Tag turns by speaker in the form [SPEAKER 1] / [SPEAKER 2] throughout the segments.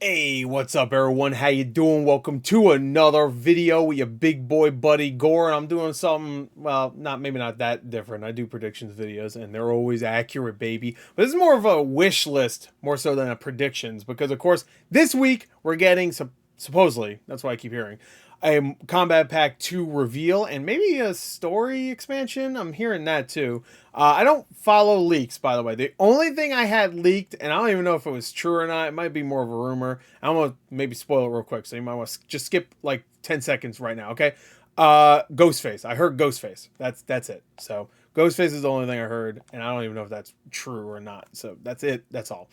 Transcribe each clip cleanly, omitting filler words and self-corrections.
[SPEAKER 1] Hey, what's up everyone? How you doing? Welcome to another video with your big boy buddy Gore. And I'm doing something, well, maybe not that different. I do predictions videos and they're always accurate, baby. But this is more of a wish list, more so than a predictions, because of course this week we're getting supposedly, that's what I keep hearing, a Combat Pack 2 reveal and maybe a story expansion. I'm hearing that too. I don't follow leaks, by the way. The only thing I had leaked, and I don't even know if it was true or not, it might be more of a rumor. I'm going to maybe spoil it real quick, so you might want to just skip like 10 seconds right now, okay? Ghostface. I heard Ghostface. That's it. So Ghostface is the only thing I heard, and I don't even know if that's true or not. So that's it. That's all.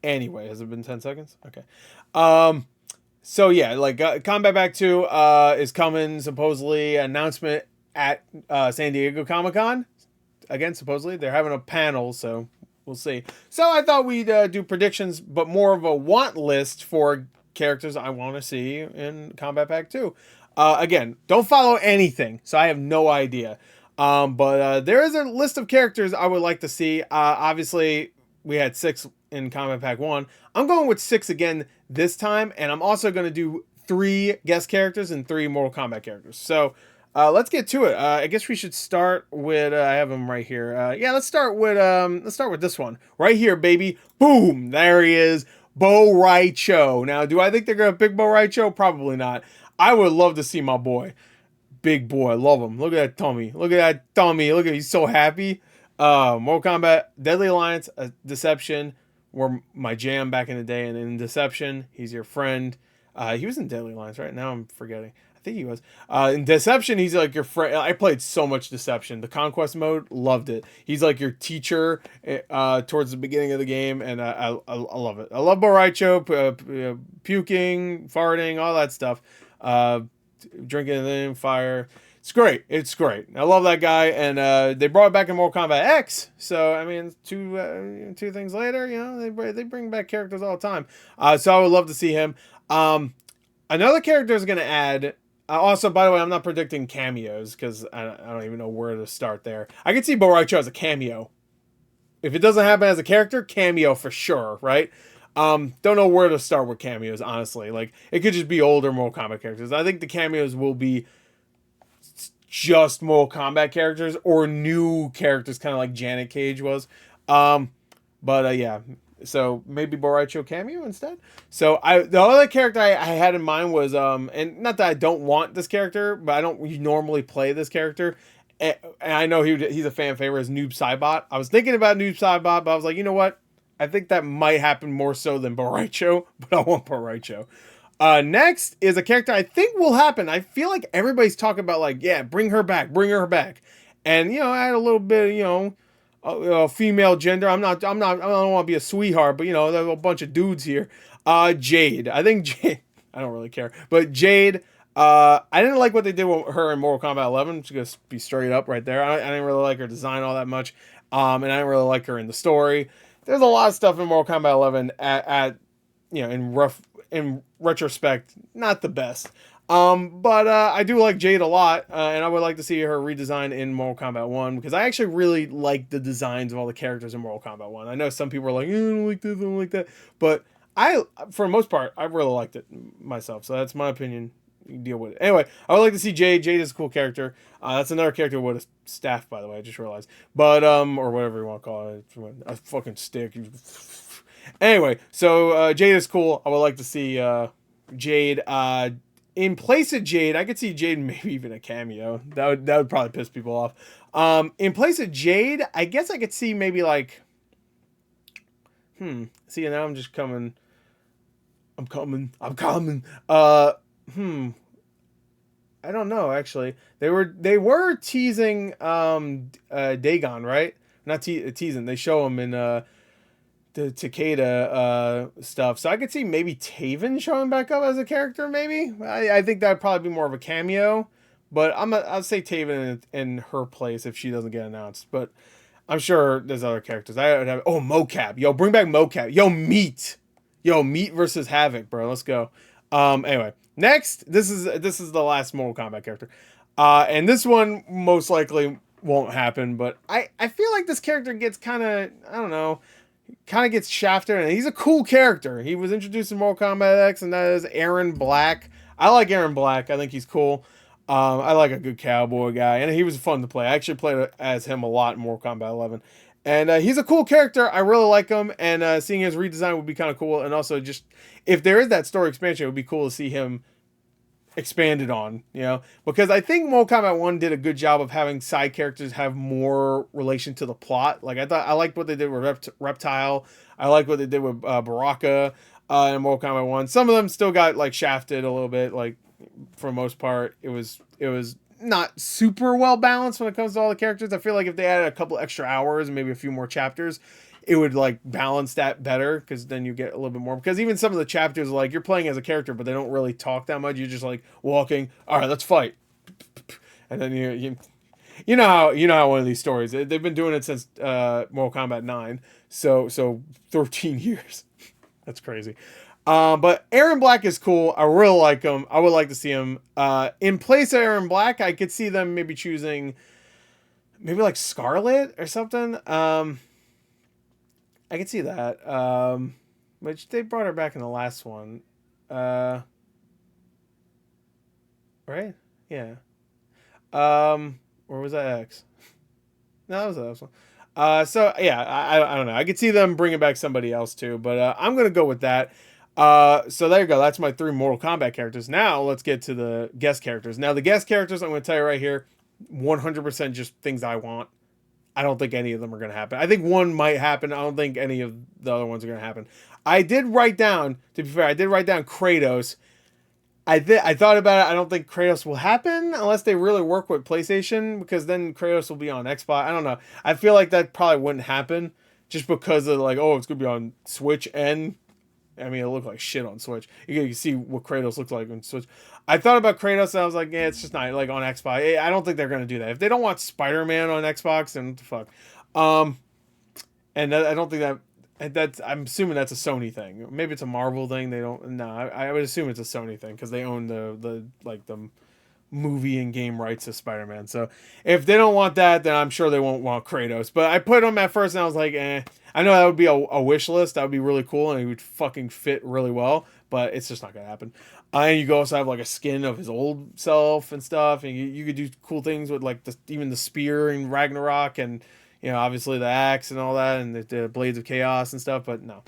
[SPEAKER 1] Anyway, has it been 10 seconds? Okay. So yeah, like Combat Pack 2 is coming, supposedly. Announcement at San Diego Comic-Con. Again, supposedly. They're having a panel, so we'll see. So I thought we'd do predictions, but more of a want list for characters I want to see in Combat Pack 2. Again, don't follow anything, so I have no idea. But there is a list of characters I would like to see. Obviously, we had 6 in Combat Pack 1. I'm going with 6 again this time, and I'm also going to do 3 guest characters and 3 Mortal Kombat characters. So let's get to it. I guess we should start with I have them right here. Yeah, let's start with this one right here, baby. Boom, there he is, Bo Rai Cho. Now, do I think they're gonna pick Bo Rai Cho? Probably not. I would love to see my boy, big boy. I love him. Look at that tummy. Look at that tummy. Look at he's so happy. Mortal Kombat, Deadly Alliance, Deception were my jam back in the day, and in Deception, he's your friend. He was in Deadly Alliance, right? Now I'm forgetting. I think he was. In Deception, he's like your friend. I played so much Deception. The Conquest mode, loved it. He's like your teacher towards the beginning of the game, and I love it. I love Bo Rai Cho, puking, farting, all that stuff. Drinking in fire. It's great. It's great. I love that guy, and they brought it back in Mortal Kombat X. So I mean, two things later, you know, they bring back characters all the time. So I would love to see him. Another character is going to add. Also, by the way, I'm not predicting cameos because I don't even know where to start there. I could see Bo Rai Cho as a cameo. If it doesn't happen as a character, cameo for sure, right? Don't know where to start with cameos, honestly. Like, it could just be older Mortal Kombat characters. I think the cameos will be just Mortal Kombat characters or new characters, kind of like Janet Cage was. Yeah. So maybe Bo Rai Cho cameo instead. So the other character I had in mind was and not that I don't want this character, but I don't normally play this character. And I know he's a fan favorite, is Noob Saibot. I was thinking about Noob Saibot, but I was like, you know what? I think that might happen more so than Bo Rai Cho, but I want Bo Rai Cho. Next is a character I think will happen. I feel like everybody's talking about, like, yeah, bring her back. And, you know, I had a little bit, you know, female gender. I don't want to be a sweetheart, but, you know, there's a bunch of dudes here. Jade. I think Jade, I don't really care, but Jade, I didn't like what they did with her in Mortal Kombat 11. Just gonna be straight up right there. I didn't really like her design all that much. And I didn't really like her in the story. There's a lot of stuff in Mortal Kombat 11 at you know, in retrospect, not the best. But I do like Jade a lot, and I would like to see her redesigned in Mortal Kombat 1, because I actually really like the designs of all the characters in Mortal Kombat 1. I know some people are like, I don't like this, I don't like that, but for the most part, I really liked it myself, so that's my opinion. You deal with it. Anyway, I would like to see Jade. Jade is a cool character. That's another character with a staff, by the way, I just realized. But, or whatever you want to call it. A fucking stick. Anyway, so Jade is cool. I would like to see Jade. In place of Jade, I could see Jade maybe even a cameo. That would probably piss people off. In place of Jade, I guess I could see maybe like, see, now I'm just coming. I'm coming. I don't know, actually. They were teasing Dagon, right? Not teasing. They show him in the Takeda stuff. So I could see maybe Taven showing back up as a character, maybe. I think that'd probably be more of a cameo. But I'll say Taven in her place if she doesn't get announced. But I'm sure there's other characters. I would have Mocap. Yo, bring back Mocap. Yo, Meat versus Havoc, bro. Let's go. Anyway, next, this is the last Mortal Kombat character. And this one most likely won't happen, but I feel like this character gets kind of, I don't know, kind of gets shafted, and he's a cool character. He was introduced in Mortal Kombat X, and that is Aaron Black. I like Aaron Black. I think he's cool. I like a good cowboy guy, and he was fun to play. I actually played as him a lot in Mortal Kombat 11. And he's a cool character. I really like him, and seeing his redesign would be kind of cool. And also, just if there is that story expansion, it would be cool to see him expanded on, you know, because I think Mortal Kombat 1 did a good job of having side characters have more relation to the plot. Like, I liked what they did with Reptile. I liked what they did with Baraka in Mortal Kombat 1. Some of them still got, like, shafted a little bit. Like, for the most part, it was not super well balanced when it comes to all the characters. I feel like if they added a couple extra hours and maybe a few more chapters, it would like balance that better, because then you get a little bit more. Because even some of the chapters, like, you're playing as a character, but they don't really talk that much. You're just like walking. All right, let's fight, and then you know how one of these stories, they've been doing it since Mortal Kombat 9, so 13 years. That's crazy. But Aaron Black is cool. I really like him. I would like to see him. In place of Aaron Black, I could see them maybe choosing maybe like Scarlet or something. I could see that. Which they brought her back in the last one. Right? Yeah. Or was that X? No, that was the last one. So yeah, I don't know. I could see them bringing back somebody else too, but I'm gonna go with that. So there you go. That's my 3 Mortal Kombat characters. Now let's get to the guest characters. Now the guest characters, I'm going to tell you right here, 100% just things I want. I don't think any of them are going to happen. I think one might happen. I don't think any of the other ones are going to happen. I did write down, to be fair, I did write down Kratos. I thought about it. I don't think Kratos will happen unless they really work with PlayStation, because then Kratos will be on Xbox. I don't know. I feel like that probably wouldn't happen just because of like, oh, it's going to be on Switch, and I mean, it looked like shit on Switch. You can see what Kratos looks like on Switch. I thought about Kratos, and I was like, yeah, it's just not like on Xbox. I don't think they're gonna do that. If they don't want Spider-Man on Xbox, then what the fuck. And I don't think that's. I'm assuming that's a Sony thing. Maybe it's a Marvel thing. They don't. No, I would assume it's a Sony thing because they own the movie and game rights to Spider-Man. So if they don't want that, then I'm sure they won't want Kratos. But I put him at first, and I was like, eh. I know that would be a wish list. That would be really cool, and he would fucking fit really well. But it's just not gonna happen. And you could also have like a skin of his old self and stuff, and you could do cool things with like even the spear and Ragnarok, and obviously the axe and all that, and the blades of chaos and stuff. But no.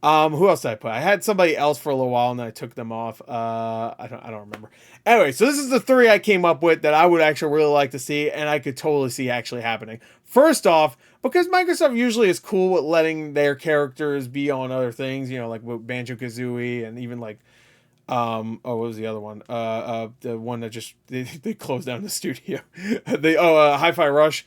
[SPEAKER 1] Who else did I put? I had somebody else for a little while, and then I took them off. I don't remember. Anyway, so this is the 3 I came up with that I would actually really like to see, and I could totally see actually happening. First off, because Microsoft usually is cool with letting their characters be on other things, like with Banjo-Kazooie, and even like, what was the other one? The one that just they closed down the studio. Hi-Fi Rush.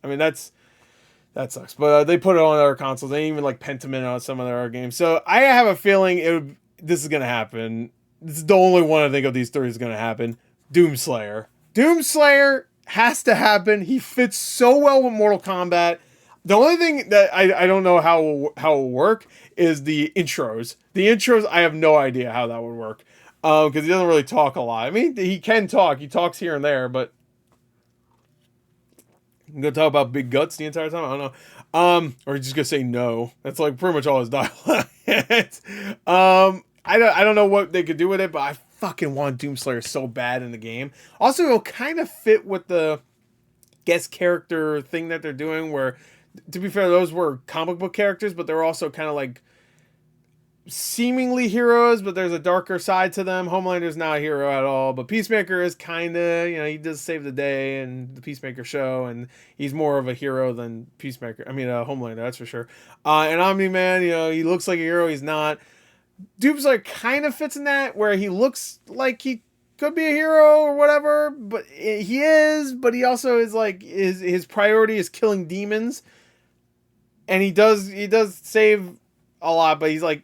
[SPEAKER 1] I mean, that sucks. But they put it on other consoles. They even like Pentiment on some of their other games. So I have a feeling this is gonna happen. This is the only one I think of these 3 is gonna happen. Doomslayer. Doomslayer has to happen. He fits so well with Mortal Kombat. The only thing that I don't know how it will work is the intros. The intros, I have no idea how that would work. Because he doesn't really talk a lot. I mean, he can talk. He talks here and there, but I'm gonna talk about big guts the entire time. I don't know. Or he's just gonna say no. That's like pretty much all his dialogue. I don't know what they could do with it, but I fucking want Doomslayer so bad in the game. Also, it'll kind of fit with the guest character thing that they're doing, where, to be fair, those were comic book characters, but they're also kind of like seemingly heroes, but there's a darker side to them. Homelander's not a hero at all, but Peacemaker is kind of, he does save the day in the Peacemaker show, and he's more of a hero than Peacemaker. I mean, Homelander, that's for sure. And Omni-Man, he looks like a hero, he's not. Doomslayer kind of fits in that, where he looks like he could be a hero or whatever, but he is, but he also is like, his priority is killing demons, and he does save a lot, but he's like,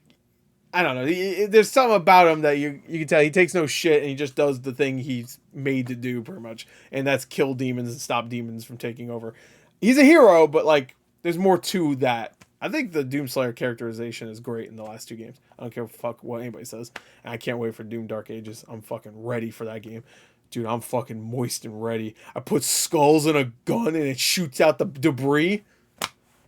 [SPEAKER 1] I don't know. There's something about him that you can tell he takes no shit, and he just does the thing he's made to do, pretty much, and that's kill demons and stop demons from taking over. He's a hero, but like, there's more to that. I think the Doomslayer characterization is great in the last 2 games. I don't care what anybody says, and I can't wait for Doom Dark Ages. I'm fucking ready for that game. Dude, I'm fucking moist and ready. I put skulls in a gun, and it shoots out the debris.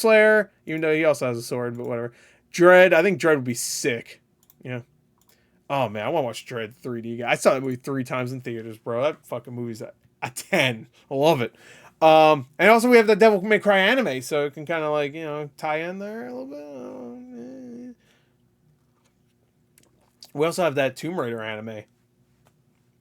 [SPEAKER 1] Slayer, even though he also has a sword, but whatever. Dread, I think Dread would be sick. Yeah. Oh man, I want to watch Dread 3D. I saw that movie 3 times in theaters, bro. That fucking movie's a 10. I love it. And also we have the Devil May Cry anime, so it can kind of like, you know, tie in there a little bit. We also have that Tomb Raider anime.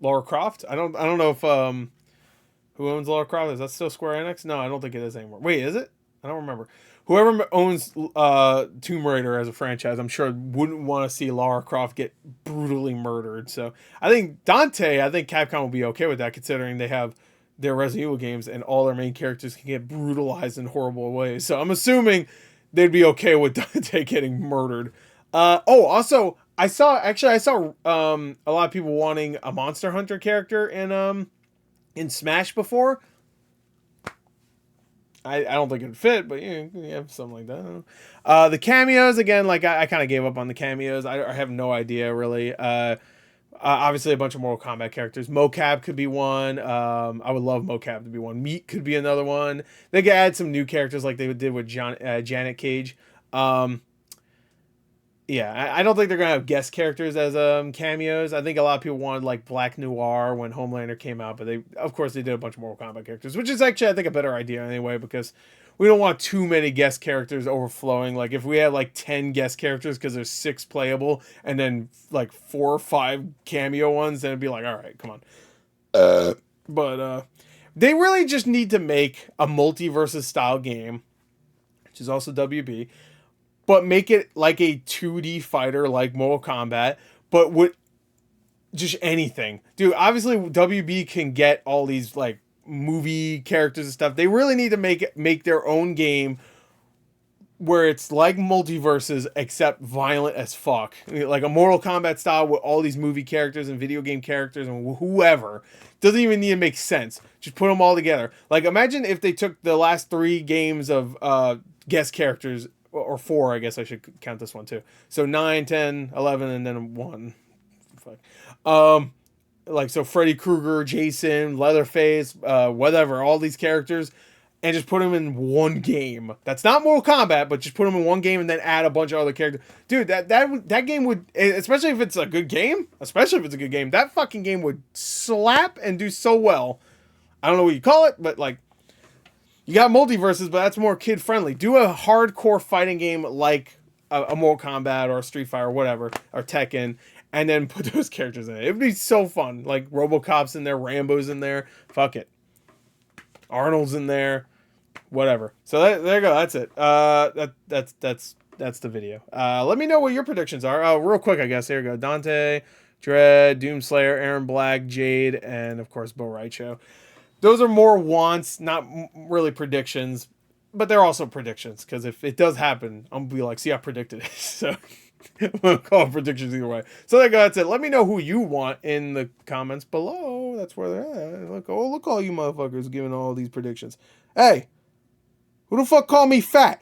[SPEAKER 1] Lara Croft. I don't know if who owns Lara Croft? Is that still Square Enix? No, I don't think it is anymore. Wait, is it? I don't remember. Whoever owns Tomb Raider as a franchise, I'm sure wouldn't want to see Lara Croft get brutally murdered. So I think Capcom will be okay with that, considering they have their Resident Evil games and all their main characters can get brutalized in horrible ways. So I'm assuming they'd be okay with Dante getting murdered. Also, I saw a lot of people wanting a Monster Hunter character in Smash before. I don't think it'd fit, but you have something like that. The cameos, again, like I kind of gave up on the cameos. I have no idea really. Obviously a bunch of Mortal Kombat characters. Mocap could be one. I would love Mocap to be one. Meat could be another one. They could add some new characters like they did with Janet Cage. Yeah, I don't think they're gonna have guest characters as cameos. I think a lot of people wanted like Black Noir when Homelander came out, but of course they did a bunch of Mortal Kombat characters, which is actually I think a better idea anyway, because we don't want too many guest characters overflowing. Like if we had like 10 guest characters because there's 6 playable and then like 4 or 5 cameo ones, then it'd be like, all right, come on. But they really just need to make a multiversus style game, which is also WB, but make it like a 2D fighter like Mortal Kombat, but with just anything. Dude, obviously WB can get all these like movie characters and stuff. They really need to make their own game where it's like multiverses except violent as fuck. Like a Mortal Kombat style with all these movie characters and video game characters and whoever. Doesn't even need to make sense. Just put them all together. Like imagine if they took the last 3 games of guest characters, or 4, I guess I should count this one too. So 9, 10, 11, and then 1. Fuck. Like, so Freddy Krueger, Jason, Leatherface, whatever, all these characters, and just put them in one game. That's not Mortal Kombat, but just put them in one game and then add a bunch of other characters. Dude, that game would, especially if it's a good game, that fucking game would slap and do so well. I don't know what you call it, but like, you got multiverses, but that's more kid friendly. Do a hardcore fighting game like a Mortal Kombat or a Street Fighter or whatever, or Tekken, and then put those characters in it. It'd be so fun. Like RoboCop's in there, Rambo's in there. Fuck it. Arnold's in there. Whatever. So there you go. That's it. That's the video. Let me know what your predictions are. Real quick, I guess. Here we go. Dante, Dread, Doomslayer, Aaron Black, Jade, and of course Bo Raicho. Those are more wants, not really predictions, but they're also predictions, because if it does happen, I'm going to be like, see, I predicted it. So I'm going to call it predictions either way. So there you go. That's it. Let me know who you want in the comments below. That's where they're at. Look all you motherfuckers giving all these predictions. Hey, who the fuck called me fat?